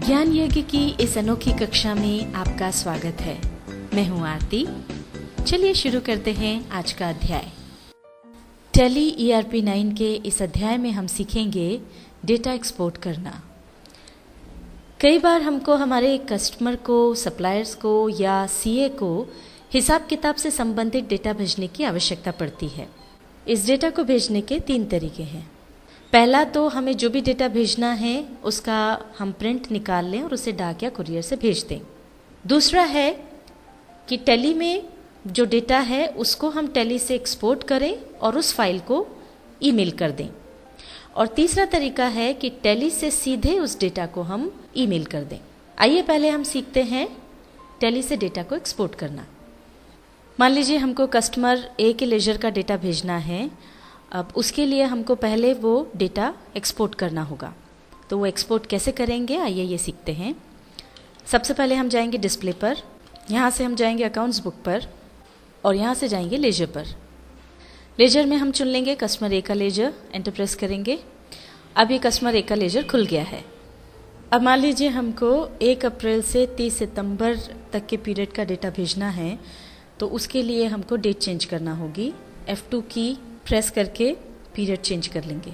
ज्ञान यज्ञ की इस अनोखी कक्षा में आपका स्वागत है। मैं हूं आरती। चलिए शुरू करते हैं आज का अध्याय। टैली ERP 9 के इस अध्याय में हम सीखेंगे डेटा एक्सपोर्ट करना। कई बार हमको हमारे कस्टमर को, सप्लायर्स को या CA को हिसाब किताब से संबंधित डेटा भेजने की आवश्यकता पड़ती है। इस डेटा को भेजने के 3 तरीके हैं। पहला तो हमें जो भी डेटा भेजना है उसका हम प्रिंट निकाल लें और उसे डाक या कुरियर से भेज दें। दूसरा है कि टैली में जो डेटा है उसको हम टैली से एक्सपोर्ट करें और उस फाइल को ईमेल कर दें। और तीसरा तरीका है कि टैली से सीधे उस डेटा को हम ईमेल कर दें। आइए पहले हम सीखते हैं टैली से डेटा को एक्सपोर्ट करना। मान लीजिए हमको कस्टमर A के लेजर का डेटा भेजना है। अब उसके लिए हमको पहले वो डेटा एक्सपोर्ट करना होगा। तो वो एक्सपोर्ट कैसे करेंगे, आइए ये सीखते हैं। सबसे पहले हम जाएंगे डिस्प्ले पर, यहाँ से हम जाएंगे अकाउंट्स बुक पर और यहाँ से जाएंगे लेजर पर। लेजर में हम चुन लेंगे कस्टमर A का लेजर, एंटर प्रेस करेंगे। अब ये कस्टमर A का लेजर खुल गया है। अब मान लीजिए हमको 1 अप्रैल से 30 सितंबर तक के पीरियड का डेटा भेजना है, तो उसके लिए हमको डेट चेंज करना होगी। F2 की प्रेस करके पीरियड चेंज कर लेंगे।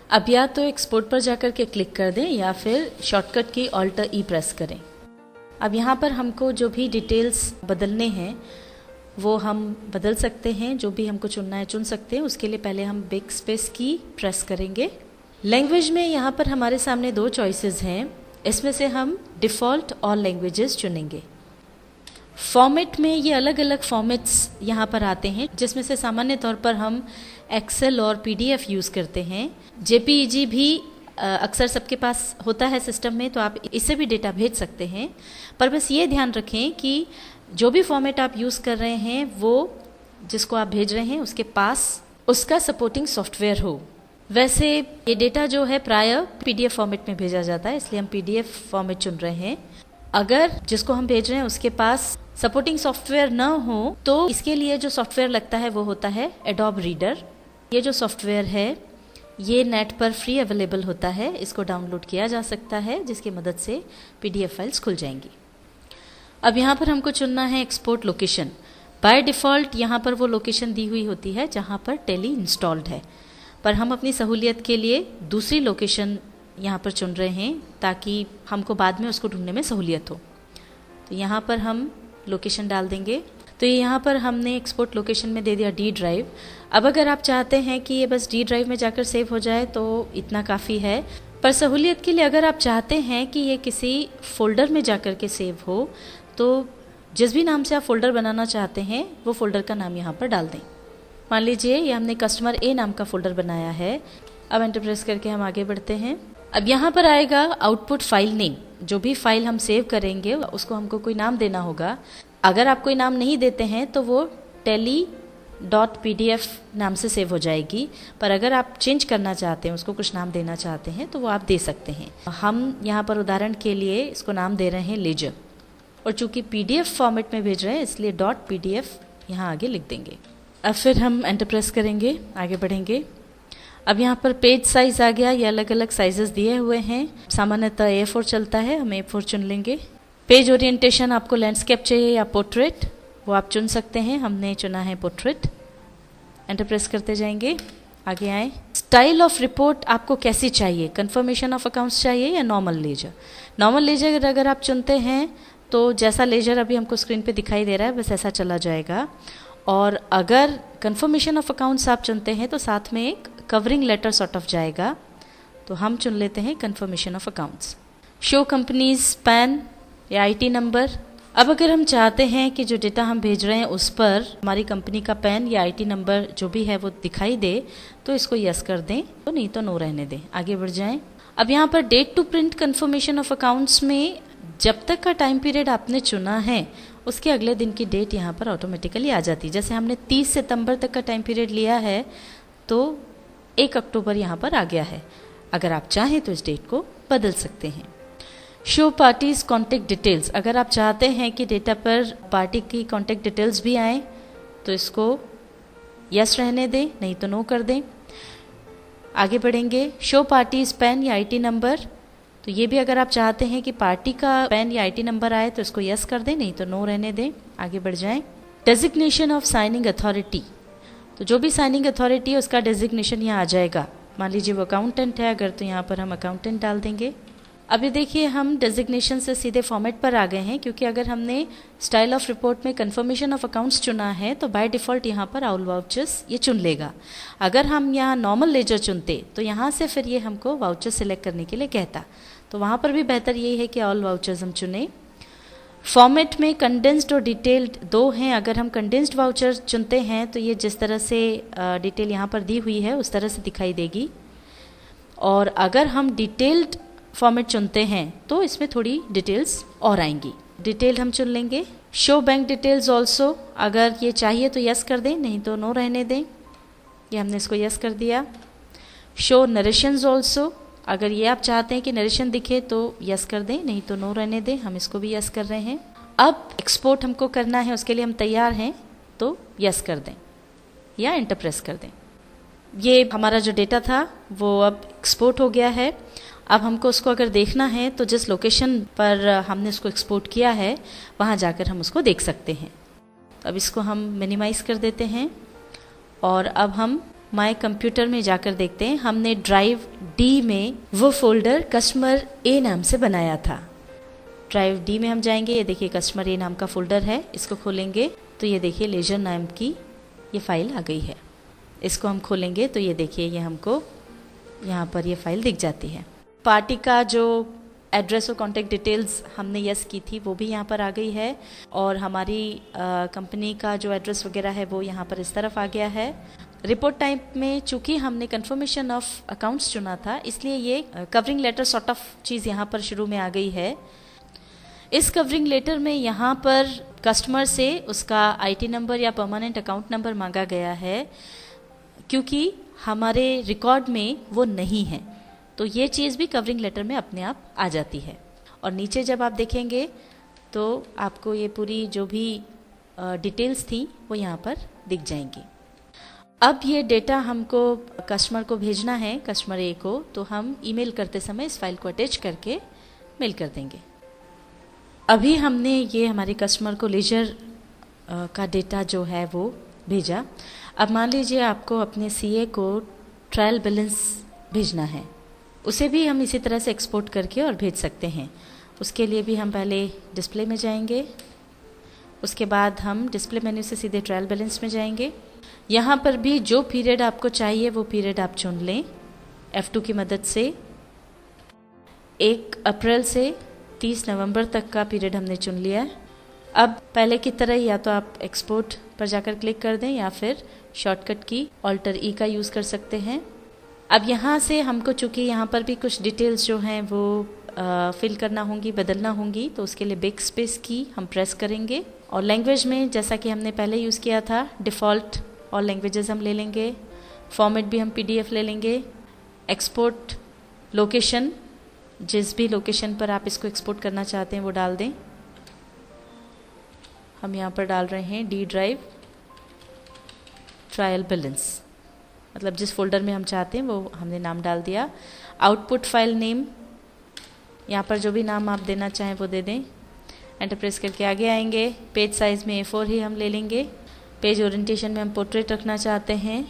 अब या तो एक्सपोर्ट पर जाकर के क्लिक कर दें या फिर शॉर्टकट की Alt+E प्रेस करें। अब यहाँ पर हमको जो भी डिटेल्स बदलने हैं वो हम बदल सकते हैं। जो भी हमको चुनना है चुन सकते हैं। उसके लिए पहले हम बैक स्पेस की प्रेस करेंगे। लैंग्वेज में यहाँ पर हमारे सामने 2 चॉइसेस हैं। इसमें से हम डिफ़ॉल्ट ऑल लैंग्वेजेस चुनेंगे। फॉर्मेट में ये अलग अलग फॉर्मेट्स यहाँ पर आते हैं, जिसमें से सामान्य तौर पर हम एक्सेल और PDF यूज़ करते हैं। JPEG भी अक्सर सबके पास होता है सिस्टम में, तो आप इससे भी डेटा भेज सकते हैं। पर बस ये ध्यान रखें कि जो भी फॉर्मेट आप यूज़ कर रहे हैं वो जिसको आप भेज रहे हैं उसके पास उसका सपोर्टिंग सॉफ्टवेयर हो। वैसे ये डेटा जो है प्रायः PDF फॉर्मेट में भेजा जाता है, इसलिए हम PDF फॉर्मेट चुन रहे हैं। अगर जिसको हम भेज रहे हैं उसके पास सपोर्टिंग सॉफ्टवेयर न हो तो इसके लिए जो सॉफ्टवेयर लगता है वो होता है Adobe Reader। ये जो सॉफ्टवेयर है ये नेट पर फ्री अवेलेबल होता है। इसको डाउनलोड किया जा सकता है, जिसकी मदद से PDF फाइल्स खुल जाएंगी। अब यहाँ पर हमको चुनना है एक्सपोर्ट लोकेशन। बाय डिफ़ॉल्ट यहाँ पर वो लोकेशन दी हुई होती है जहाँ पर टैली इंस्टॉल्ड है, पर हम अपनी सहूलियत के लिए दूसरी लोकेशन यहाँ पर चुन रहे हैं ताकि हमको बाद में उसको ढूंढने में सहूलियत हो। तो यहाँ पर हम लोकेशन डाल देंगे। तो ये यहाँ पर हमने एक्सपोर्ट लोकेशन में दे दिया D ड्राइव। अब अगर आप चाहते हैं कि ये बस D ड्राइव में जाकर सेव हो जाए तो इतना काफ़ी है, पर सहूलियत के लिए अगर आप चाहते हैं कि ये किसी फोल्डर में जाकर के सेव हो तो जिस भी नाम से आप फोल्डर बनाना चाहते हैं वो फोल्डर का नाम यहाँ पर डाल दें। मान लीजिए ये हमने कस्टमर A नाम का फोल्डर बनाया है। अब एंटर प्रेस करके हम आगे बढ़ते हैं। अब यहाँ पर आएगा आउटपुट फाइल नेम। जो भी फाइल हम सेव करेंगे उसको हमको कोई नाम देना होगा। अगर आप कोई नाम नहीं देते हैं तो वो tally.pdf नाम से सेव हो जाएगी, पर अगर आप चेंज करना चाहते हैं, उसको कुछ नाम देना चाहते हैं तो वो आप दे सकते हैं। हम यहाँ पर उदाहरण के लिए इसको नाम दे रहे हैं लेजर, और चूंकि PDF फॉर्मेट में भेज रहे हैं इसलिए .pdf यहाँ आगे लिख देंगे। अब फिर हम एंटर प्रेस करेंगे, आगे बढ़ेंगे। अब यहाँ पर पेज साइज आ गया। ये अलग अलग साइजेस दिए हुए हैं। सामान्यतः A4 चलता है, हम A4 चुन लेंगे। पेज ओरिएंटेशन आपको लैंडस्केप चाहिए या पोर्ट्रेट, वो आप चुन सकते हैं। हमने चुना है पोर्ट्रेट। एंटर प्रेस करते जाएंगे, आगे आए। स्टाइल ऑफ रिपोर्ट आपको कैसी चाहिए, कंफर्मेशन ऑफ अकाउंट्स चाहिए या नॉर्मल लेजर। नॉर्मल लेजर अगर आप चुनते हैं तो जैसा लेजर अभी हमको स्क्रीन पे दिखाई दे रहा है बस ऐसा चला जाएगा। और अगर कंफर्मेशन ऑफ अकाउंट्स आप चुनते हैं तो साथ में एक कवरिंग लेटर सॉर्ट ऑफ जाएगा। तो हम चुन लेते हैं confirmation of accounts. Show companies pan या IT नंबर। अब अगर हम चाहते हैं कि जो डेटा हम भेज रहे हैं उस पर हमारी कंपनी का पैन या IT नंबर जो भी है वो दिखाई दे तो इसको यस कर दें, तो नहीं तो नो रहने दें। आगे बढ़ जाएं। अब यहाँ पर date to print confirmation of accounts में जब तक का टाइम पीरियड आपने चुना है उसके अगले दिन की डेट यहाँ पर ऑटोमेटिकली आ जाती है। जैसे हमने 30 सितंबर तक का टाइम पीरियड लिया है तो 1 अक्टूबर यहाँ पर आ गया है। अगर आप चाहें तो इस डेट को बदल सकते हैं। Show parties contact details. अगर आप चाहते हैं कि डेटा पर पार्टी की कॉन्टेक्ट डिटेल्स भी आए तो इसको यस रहने दें, नहीं तो नो कर दें। आगे बढ़ेंगे, शो पार्टीज पैन या आईटी नंबर, तो ये भी अगर आप चाहते हैं कि पार्टी का पैन या आईटी नंबर आए तो इसको यस कर दें, नहीं तो नो रहने दें। आगे बढ़ जाएं। डेजिग्नेशन ऑफ साइनिंग अथॉरिटी, तो जो भी साइनिंग अथॉरिटी है उसका डेजिग्नेशन यहाँ आ जाएगा। मान लीजिए वो अकाउंटेंट है अगर, तो यहाँ पर हम अकाउंटेंट डाल देंगे। अभी देखिए हम डेजिग्नेशन से सीधे फॉर्मेट पर आ गए हैं, क्योंकि अगर हमने स्टाइल ऑफ रिपोर्ट में कन्फर्मेशन ऑफ अकाउंट्स चुना है तो बाय डिफ़ॉल्ट यहाँ पर ऑल वाउचर्स ये चुन लेगा। अगर हम यहाँ नॉर्मल लेजर चुनते तो यहाँ से फिर ये हमको वाउचर सिलेक्ट करने के लिए कहता, तो वहाँ पर भी बेहतर यही है कि ऑल वाउचर्स हम चुने। फॉर्मेट में कंडेंस्ड और डिटेल्ड दो हैं। अगर हम कंडेंस्ड वाउचर चुनते हैं तो ये जिस तरह से डिटेल यहाँ पर दी हुई है उस तरह से दिखाई देगी, और अगर हम डिटेल्ड फॉर्मेट चुनते हैं तो इसमें थोड़ी डिटेल्स और आएंगी। डिटेल हम चुन लेंगे। शो बैंक डिटेल्स ऑल्सो, अगर ये चाहिए तो यस कर दें, नहीं तो नो रहने दें। ये हमने इसको यस कर दिया। शो नरेशंस ऑल्सो, अगर ये आप चाहते हैं कि नरेशन दिखे तो यस कर दें, नहीं तो नो रहने दें। हम इसको भी यस कर रहे हैं। अब एक्सपोर्ट हमको करना है, उसके लिए हम तैयार हैं, तो यस कर दें या एंटर प्रेस कर दें। ये हमारा जो डेटा था वो अब एक्सपोर्ट हो गया है। अब हमको उसको अगर देखना है तो जिस लोकेशन पर हमने उसको एक्सपोर्ट किया है वहाँ जाकर हम उसको देख सकते हैं। अब इसको हम मिनिमाइज़ कर देते हैं और अब हम माय कंप्यूटर में जाकर देखते हैं। हमने ड्राइव डी में वो फोल्डर कस्टमर ए नाम से बनाया था। ड्राइव डी में हम जाएंगे, ये देखिए कस्टमर ए नाम का फोल्डर है। इसको खोलेंगे तो ये देखिए लेजर नाम की ये फाइल आ गई है। इसको हम खोलेंगे तो ये देखिए ये हमको यहाँ पर ये फाइल दिख जाती है। पार्टी का जो एड्रेस और कॉन्टैक्ट डिटेल्स हमने यस की थी वो भी यहाँ पर आ गई है, और हमारी कंपनी का जो एड्रेस वगैरह है वो यहाँ पर इस तरफ आ गया है। रिपोर्ट टाइप में चूंकि हमने कंफर्मेशन ऑफ अकाउंट्स चुना था, इसलिए ये कवरिंग लेटर सॉर्ट ऑफ चीज़ यहाँ पर शुरू में आ गई है। इस कवरिंग लेटर में यहाँ पर कस्टमर से उसका आईटी नंबर या परमानेंट अकाउंट नंबर मांगा गया है, क्योंकि हमारे रिकॉर्ड में वो नहीं है, तो ये चीज़ भी कवरिंग लेटर में अपने आप आ जाती है। और नीचे जब आप देखेंगे तो आपको ये पूरी जो भी डिटेल्स थी वो यहाँ पर दिख जाएंगी। अब ये डेटा हमको कस्टमर को भेजना है, कस्टमर ए को, तो हम ईमेल करते समय इस फाइल को अटैच करके मेल कर देंगे। अभी हमने ये हमारे कस्टमर को लेजर का डेटा जो है वो भेजा। अब मान लीजिए आपको अपने सीए को ट्रायल बैलेंस भेजना है, उसे भी हम इसी तरह से एक्सपोर्ट करके और भेज सकते हैं। उसके लिए भी हम पहले डिस्प्ले में जाएंगे, उसके बाद हम डिस्प्ले मेन्यू से सीधे ट्रायल बैलेंस में जाएंगे। यहाँ पर भी जो पीरियड आपको चाहिए वो पीरियड आप चुन लें F2 की मदद से। 1 अप्रैल से 30 नवंबर तक का पीरियड हमने चुन लिया है। अब पहले की तरह या तो आप एक्सपोर्ट पर जाकर क्लिक कर दें या फिर शॉर्टकट की ऑल्टर ई का यूज़ कर सकते हैं। अब यहाँ से हमको चूँकि यहाँ पर भी कुछ डिटेल्स जो हैं वो फिल करना होंगी, बदलना होंगी, तो उसके लिए बैक स्पेस की हम प्रेस करेंगे। और लैंग्वेज में जैसा कि हमने पहले यूज़ किया था डिफ़ॉल्ट और लैंग्वेजेस हम ले लेंगे। फॉर्मेट भी हम PDF ले लेंगे। एक्सपोर्ट लोकेशन, जिस भी लोकेशन पर आप इसको एक्सपोर्ट करना चाहते हैं वो डाल दें। हम यहाँ पर डाल रहे हैं D ड्राइव ट्रायल बैलेंस, मतलब जिस फोल्डर में हम चाहते हैं वो हमने नाम डाल दिया। आउटपुट फाइल नेम, यहाँ पर जो भी नाम आप देना चाहें वो दे दें। एंटर प्रेस करके आगे आएंगे। पेज साइज़ में A4 ही हम ले लेंगे। पेज ओरिएंटेशन में हम पोर्ट्रेट रखना चाहते हैं।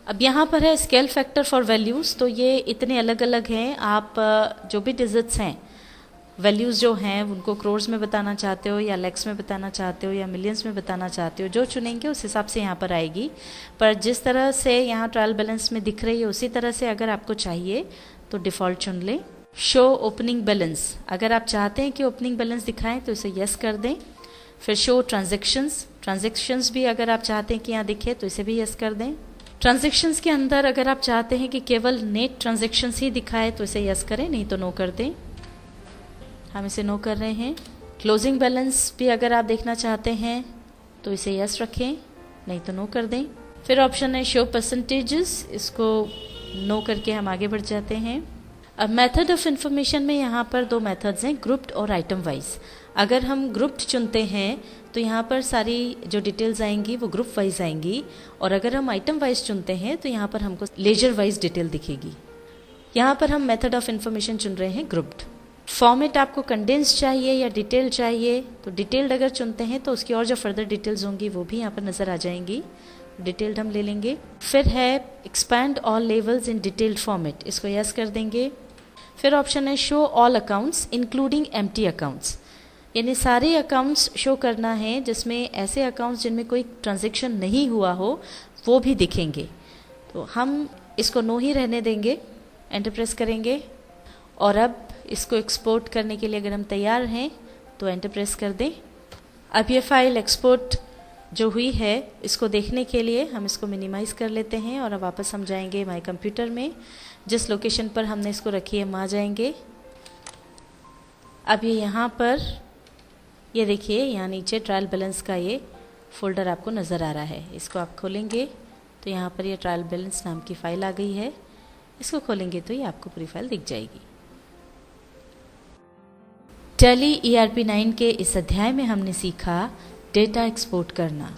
अब यहाँ पर है स्केल फैक्टर फॉर वैल्यूज़, तो ये इतने अलग अलग हैं। आप जो भी डिजिट्स हैं, वैल्यूज़ जो हैं उनको क्रोर्स में बताना चाहते हो या लैक्स में बताना चाहते हो या मिलियंस में बताना चाहते हो, जो चुनेंगे उस हिसाब से यहाँ पर आएगी। पर जिस तरह से यहाँ ट्रायल बैलेंस में दिख रही है उसी तरह से अगर आपको चाहिए तो डिफ़ॉल्ट चुन लें। शो ओपनिंग बैलेंस, अगर आप चाहते हैं कि ओपनिंग बैलेंस दिखाएं तो इसे यस कर दें। फिर शो ट्रांजैक्शंस भी अगर आप चाहते हैं कि यहाँ दिखे तो इसे भी यस कर दें। ट्रांजैक्शंस के अंदर अगर आप चाहते हैं कि केवल नेट ट्रांजैक्शंस ही दिखाए तो इसे यस करें, नहीं तो नो कर दें। हम इसे नो कर रहे हैं। क्लोजिंग बैलेंस भी अगर आप देखना चाहते हैं तो इसे यस रखें, नहीं तो नो कर दें। फिर ऑप्शन है शो परसेंटेजेस, इसको नो करके हम आगे बढ़ जाते हैं। अब मेथड ऑफ इंफॉर्मेशन में यहाँ पर दो मेथड्स हैं, ग्रुप्ड और आइटम वाइज। अगर हम ग्रुप्ड चुनते हैं तो यहाँ पर सारी जो डिटेल्स आएंगी वो ग्रुप वाइज आएंगी, और अगर हम आइटम वाइज चुनते हैं तो यहाँ पर हमको लेजर वाइज डिटेल दिखेगी। यहाँ पर हम मेथड ऑफ इंफॉर्मेशन चुन रहे हैं ग्रुप्ड। फॉर्मेट आपको कंडेंस चाहिए या डिटेल चाहिए, तो डिटेल्ड अगर चुनते हैं तो उसकी और जो फर्दर डिटेल्स होंगी वो भी यहाँ पर नज़र आ जाएंगी। डिटेल्ड हम ले लेंगे। फिर है expand all levels in detailed format, इसको यस कर देंगे। फिर ऑप्शन है show all accounts including empty accounts, यानी सारे अकाउंट्स शो करना है जिसमें ऐसे अकाउंट्स जिनमें कोई ट्रांजैक्शन नहीं हुआ हो वो भी दिखेंगे। तो हम इसको नो ही रहने देंगे, एंटर प्रेस करेंगे। और अब इसको एक्सपोर्ट करने के लिए अगर हम तैयार हैं तो एंटर प्रेस कर दें। अब ये फाइल एक्सपोर्ट जो हुई है इसको देखने के लिए हम इसको मिनिमाइज़ कर लेते हैं, और अब वापस हम जाएंगे माय कंप्यूटर में। जिस लोकेशन पर हमने इसको रखी है वहाँ जाएंगे। अब ये यहाँ पर ये देखिए, यहाँ नीचे ट्रायल बैलेंस का ये फोल्डर आपको नज़र आ रहा है। इसको आप खोलेंगे तो यहाँ पर ये ट्रायल बैलेंस नाम की फ़ाइल आ गई है। इसको खोलेंगे तो ये आपको पूरी फाइल दिख जाएगी। टैली ERP 9 के इस अध्याय में हमने सीखा डेटा एक्सपोर्ट करना।